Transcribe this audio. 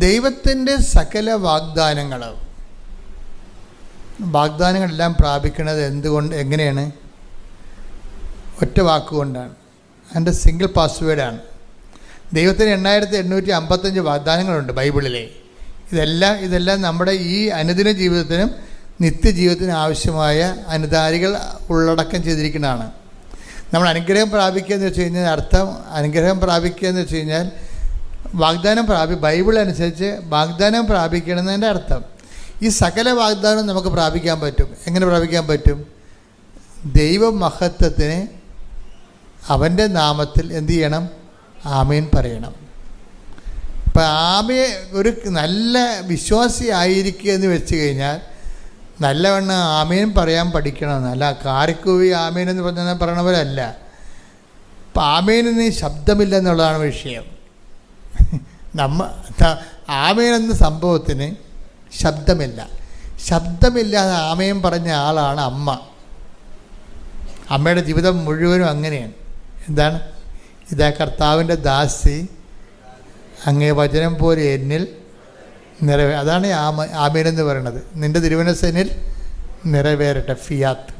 ദൈവത്തിൻ്റെ സകല വാഗ്ദാനങ്ങളെല്ലാം പ്രാപിക്കുന്നത് എങ്ങനെയാണ്? ഒറ്റ വാക്കുകൊണ്ടാണ്. അതിൻ്റെ സിംഗിൾ പാസ്വേഡാണ്. ദൈവത്തിന് 8855 വാഗ്ദാനങ്ങളുണ്ട് ബൈബിളിലെ. ഇതെല്ലാം നമ്മുടെ ഈ അനുദിന ജീവിതത്തിനും നിത്യജീവിതത്തിനും ആവശ്യമായ അനുധാരികൾ ഉള്ളടക്കം ചെയ്തിരിക്കുന്നതാണ്. നമ്മൾ അനുഗ്രഹം പ്രാപിക്കുക എന്ന് വെച്ച് കഴിഞ്ഞാൽ അനുഗ്രഹം പ്രാപിക്കുക എന്ന് വെച്ച് കഴിഞ്ഞാൽ ബൈബിൾ അനുസരിച്ച് വാഗ്ദാനം പ്രാപിക്കണമെന്നതിൻ്റെ അർത്ഥം. ഈ സകല വാഗ്ദാനവും നമുക്ക് പ്രാപിക്കാൻ പറ്റും. എങ്ങനെ പ്രാപിക്കാൻ പറ്റും? ദൈവമഹത്വത്തിന് അവൻ്റെ നാമത്തിൽ എന്തു ചെയ്യണം? ആമേൻ പറയണം. ഇപ്പം ഒരു നല്ല വിശ്വാസി ആയിരിക്കുക എന്ന് വെച്ച് കഴിഞ്ഞാൽ നല്ലവണ്ണം ആമേൻ പറയാൻ പഠിക്കണമെന്ന്. അല്ല കാറിക്കൂവി ആമേൻ എന്ന് പറയണവരല്ല. ഇപ്പം ആമേനെന്ന് ശബ്ദമില്ല എന്നുള്ളതാണ് വിഷയം. ആമേൻ എന്ന സംഭവത്തിന് ശബ്ദമില്ലാതെ ആമേൻ പറഞ്ഞ ആളാണ് അമ്മ. അമ്മയുടെ ജീവിതം മുഴുവനും അങ്ങനെയാണ്. എന്താണ്? ഇതാ കർത്താവിൻ്റെ ദാസി, അങ്ങേ വചനം പോലെ എന്നിൽ അതാണ് ആമേൻ എന്ന് പറയുന്നത്. നിൻ്റെ തിരുമനസ്സെന്നിൽ നിറവേറട്ടെ. ഫിയാത്ത്.